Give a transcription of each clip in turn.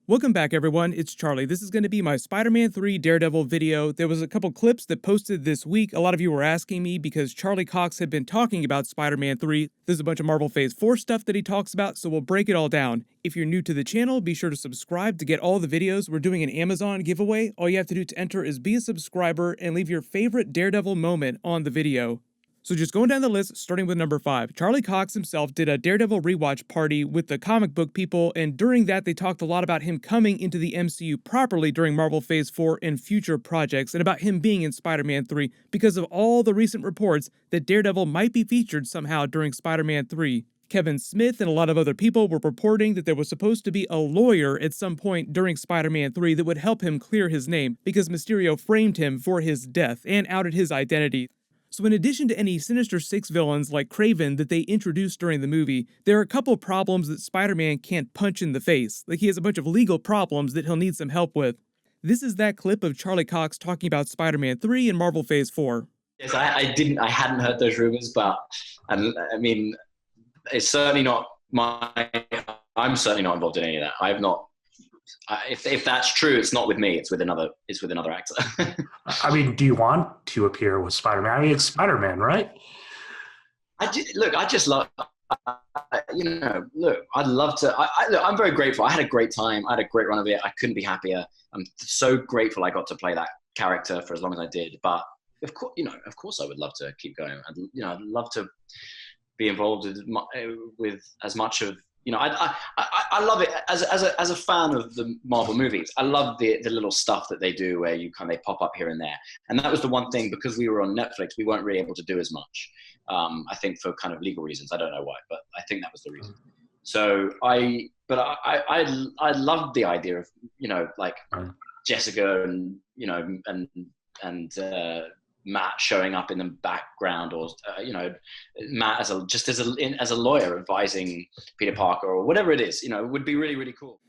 Welcome back everyone, it's Charlie. This is going to be my Spider-Man 3 Daredevil video. There was a couple clips that posted this week. A lot of you were asking me because Charlie Cox had been talking about Spider-Man 3. There's a bunch of Marvel Phase 4 stuff that he talks about, so we'll break it all down. If you're new to the channel, be sure to subscribe to get all the videos. We're doing an Amazon giveaway. All you have to do to enter is be a subscriber and leave your favorite Daredevil moment on the video. So just going down the list, starting with number 5, Charlie Cox himself did a Daredevil rewatch party with the comic book people, and during that they talked a lot about him coming into the MCU properly during Marvel Phase 4 and future projects, and about him being in Spider-Man 3 because of all the recent reports that Daredevil might be featured somehow during Spider-Man 3. Kevin Smith and a lot of other people were reporting that there was supposed to be a lawyer at some point during Spider-Man 3 that would help him clear his name because Mysterio framed him for his death and outed his identity. So in addition to any Sinister Six villains like Kraven that they introduced during the movie, there are a couple problems that Spider-Man can't punch in the face. Like he has a bunch of legal problems that he'll need some help with. This is that clip of Charlie Cox talking about Spider-Man 3 and Marvel Phase 4. Yes, I hadn't heard those rumors, but I mean, it's certainly not I'm certainly not involved in any of that. I have not. If that's true, it's not with me. It's with another actor. I mean, do you want to appear with Spider-Man? I mean, it's Spider-Man, right? I just love. I'd love to. I'm very grateful. I had a great time. I had a great run of it. I couldn't be happier. I'm so grateful I got to play that character for as long as I did. But of course, I would love to keep going. I'd love to be involved with as much of. I love it as a fan of the Marvel movies. I love the little stuff that they do where they pop up here and there. And that was the one thing, because we were on Netflix, we weren't really able to do as much. I think for kind of legal reasons. I don't know why, but I think that was the reason. So I loved the idea of Jessica and Matt showing up in the background, or Matt as a lawyer advising Peter Parker or whatever it is, would be really, really cool.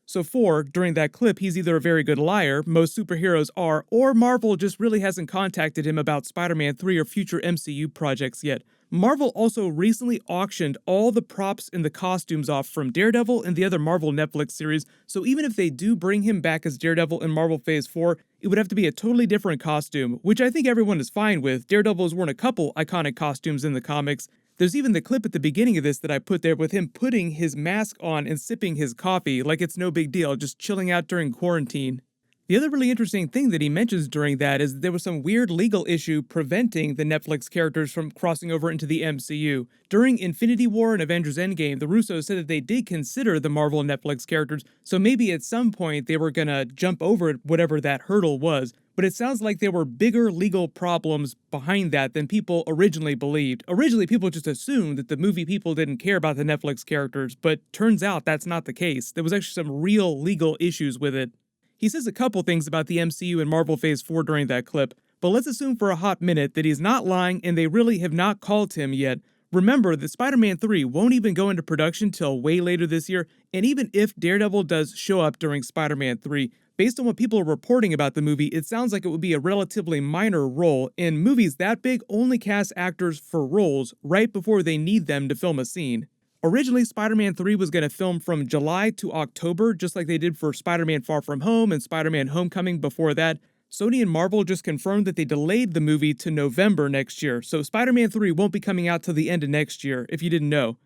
So 4, during that clip, he's either a very good liar, most superheroes are, or Marvel just really hasn't contacted him about Spider-Man 3 or future MCU projects yet. Marvel also recently auctioned all the props and the costumes off from Daredevil and the other Marvel Netflix series, so even if they do bring him back as Daredevil in Marvel Phase 4, it would have to be a totally different costume, which I think everyone is fine with. Daredevil has worn a couple iconic costumes in the comics. There's even the clip at the beginning of this that I put there with him putting his mask on and sipping his coffee like it's no big deal, just chilling out during quarantine. The other really interesting thing that he mentions during that is that there was some weird legal issue preventing the Netflix characters from crossing over into the MCU. During Infinity War and Avengers Endgame, the Russos said that they did consider the Marvel Netflix characters, so maybe at some point they were gonna jump over whatever that hurdle was. But it sounds like there were bigger legal problems behind that than people originally believed. Originally, people just assumed that the movie people didn't care about the Netflix characters, but turns out that's not the case. There was actually some real legal issues with it. He says a couple things about the MCU and Marvel Phase 4 during that clip, but let's assume for a hot minute that he's not lying and they really have not called him yet. Remember that Spider-Man 3 won't even go into production till way later this year, and even if Daredevil does show up during Spider-Man 3, based on what people are reporting about the movie, it sounds like it would be a relatively minor role, and movies that big only cast actors for roles right before they need them to film a scene. Originally, Spider-Man 3 was going to film from July to October, just like they did for Spider-Man Far From Home and Spider-Man Homecoming before that. Sony and Marvel just confirmed that they delayed the movie to November next year, so Spider-Man 3 won't be coming out till the end of next year, if you didn't know.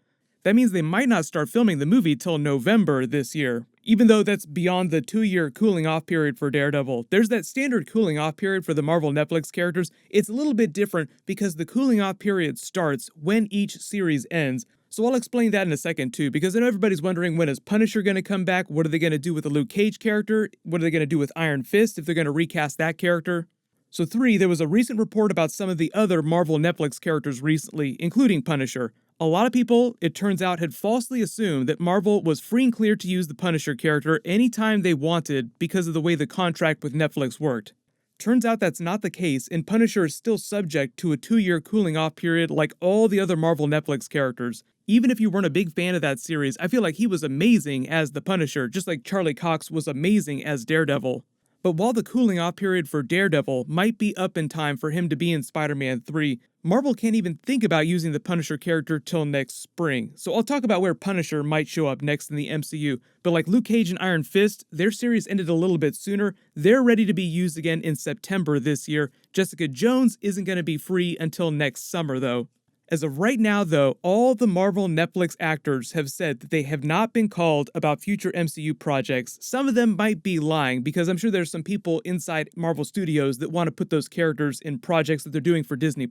That means they might not start filming the movie till November this year, even though that's beyond the 2-year cooling off period for Daredevil. There's that standard cooling off period for the Marvel Netflix characters. It's a little bit different because the cooling off period starts when each series ends. So I'll explain that in a second too, because I know everybody's wondering, when is Punisher going to come back? What are they going to do with the Luke Cage character? What are they going to do with Iron Fist if they're going to recast that character? So 3, there was a recent report about some of the other Marvel Netflix characters recently, including Punisher. A lot of people, it turns out, had falsely assumed that Marvel was free and clear to use the Punisher character anytime they wanted because of the way the contract with Netflix worked. Turns out that's not the case, and Punisher is still subject to a 2-year cooling off period like all the other Marvel Netflix characters. Even if you weren't a big fan of that series, I feel like he was amazing as the Punisher, just like Charlie Cox was amazing as Daredevil. But while the cooling off period for Daredevil might be up in time for him to be in Spider-Man 3, Marvel can't even think about using the Punisher character till next spring, so I'll talk about where Punisher might show up next in the MCU, but like Luke Cage and Iron Fist, their series ended a little bit sooner. They're ready to be used again in September this year. Jessica Jones isn't going to be free until next summer though. As of right now though, all the Marvel Netflix actors have said that they have not been called about future MCU projects. Some of them might be lying because I'm sure there's some people inside Marvel Studios that want to put those characters in projects that they're doing for Disney+.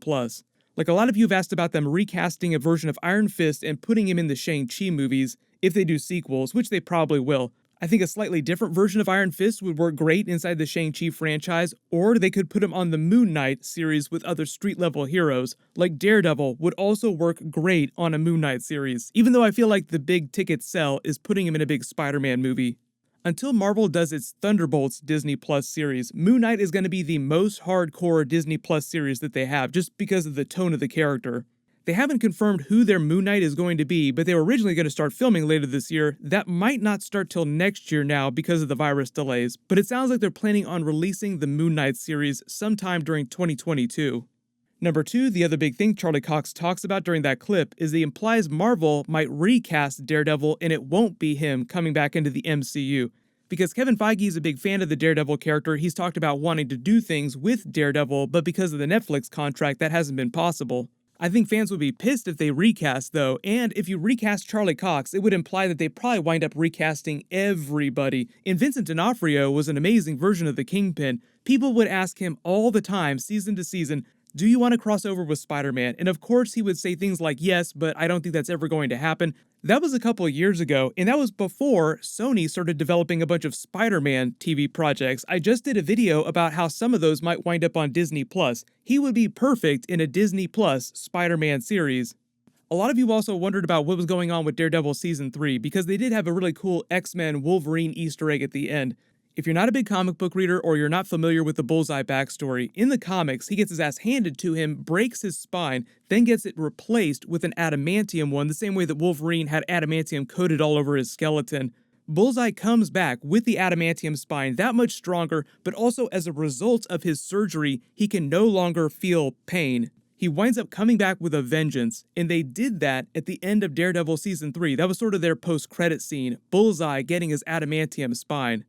Like a lot of you have asked about them recasting a version of Iron Fist and putting him in the Shang-Chi movies if they do sequels, which they probably will. I think a slightly different version of Iron Fist would work great inside the Shang-Chi franchise, or they could put him on the Moon Knight series with other street-level heroes, like Daredevil would also work great on a Moon Knight series, even though I feel like the big ticket sell is putting him in a big Spider-Man movie. Until Marvel does its Thunderbolts Disney Plus series, Moon Knight is going to be the most hardcore Disney Plus series that they have, just because of the tone of the character. They haven't confirmed who their Moon Knight is going to be, but they were originally going to start filming later this year. That might not start till next year now because of the virus delays, but it sounds like they're planning on releasing the Moon Knight series sometime during 2022. Number 2, the other big thing Charlie Cox talks about during that clip is he implies Marvel might recast Daredevil and it won't be him coming back into the MCU. Because Kevin Feige is a big fan of the Daredevil character, he's talked about wanting to do things with Daredevil, but because of the Netflix contract, that hasn't been possible. I think fans would be pissed if they recast though, and if you recast Charlie Cox, it would imply that they probably wind up recasting everybody. And Vincent D'Onofrio was an amazing version of the Kingpin. People would ask him all the time, season to season, do you want to cross over with Spider-Man? And of course he would say things like, yes, but I don't think that's ever going to happen. That was a couple of years ago, and that was before Sony started developing a bunch of Spider-Man TV projects. I just did a video about how some of those might wind up on Disney+. He would be perfect in a Disney+ Spider-Man series. A lot of you also wondered about what was going on with Daredevil Season 3, because they did have a really cool X-Men Wolverine Easter egg at the end. If you're not a big comic book reader or you're not familiar with the Bullseye backstory, in the comics, he gets his ass handed to him, breaks his spine, then gets it replaced with an adamantium one, the same way that Wolverine had adamantium coated all over his skeleton. Bullseye comes back with the adamantium spine that much stronger, but also as a result of his surgery, he can no longer feel pain. He winds up coming back with a vengeance, and they did that at the end of Daredevil Season 3. That was sort of their post-credit scene, Bullseye getting his adamantium spine.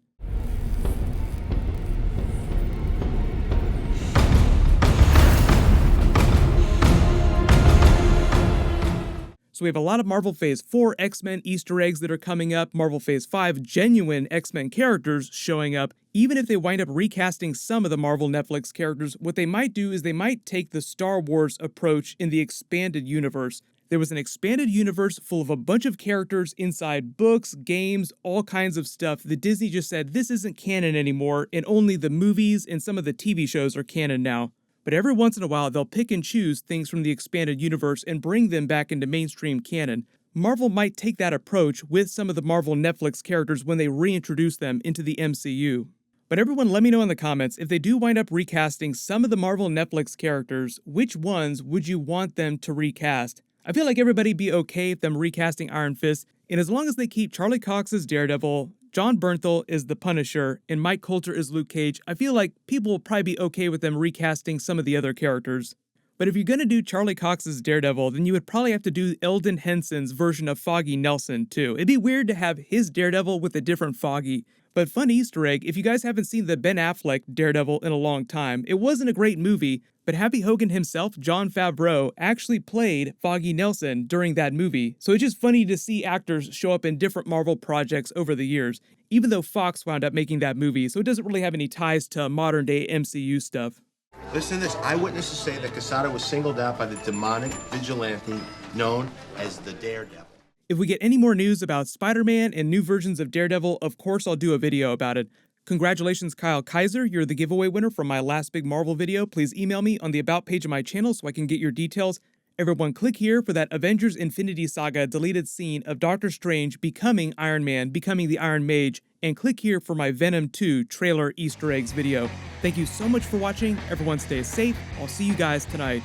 So we have a lot of Marvel Phase 4 X-Men Easter eggs that are coming up, Marvel Phase 5 genuine X-Men characters showing up. Even if they wind up recasting some of the Marvel Netflix characters, what they might do is they might take the Star Wars approach in the expanded universe. There was an expanded universe full of a bunch of characters inside books, games, all kinds of stuff that Disney just said this isn't canon anymore, and only the movies and some of the TV shows are canon now. But every once in a while, they'll pick and choose things from the expanded universe and bring them back into mainstream canon. Marvel might take that approach with some of the Marvel Netflix characters when they reintroduce them into the MCU. But everyone let me know in the comments, if they do wind up recasting some of the Marvel Netflix characters, which ones would you want them to recast? I feel like everybody'd be okay with them recasting Iron Fist, and as long as they keep Charlie Cox as Daredevil, John Bernthal is the Punisher, and Mike Coulter is Luke Cage, I feel like people will probably be okay with them recasting some of the other characters. But if you're gonna do Charlie Cox as Daredevil, then you would probably have to do Eldon Henson's version of Foggy Nelson too. It'd be weird to have his Daredevil with a different Foggy. But fun Easter egg, if you guys haven't seen the Ben Affleck Daredevil in a long time, it wasn't a great movie, but Happy Hogan himself, Jon Favreau, actually played Foggy Nelson during that movie. So it's just funny to see actors show up in different Marvel projects over the years, even though Fox wound up making that movie, so it doesn't really have any ties to modern day MCU stuff. Listen to this. Eyewitnesses say that Quesada was singled out by the demonic vigilante known as the Daredevil. If we get any more news about Spider-Man and new versions of Daredevil, of course I'll do a video about it. Congratulations, Kyle Kaiser. You're the giveaway winner from my last big Marvel video. Please email me on the About page of my channel so I can get your details. Everyone click here for that Avengers Infinity Saga deleted scene of Doctor Strange becoming Iron Man, becoming the Iron Mage, and click here for my Venom 2 trailer Easter eggs video. Thank you so much for watching. Everyone stay safe. I'll see you guys tonight.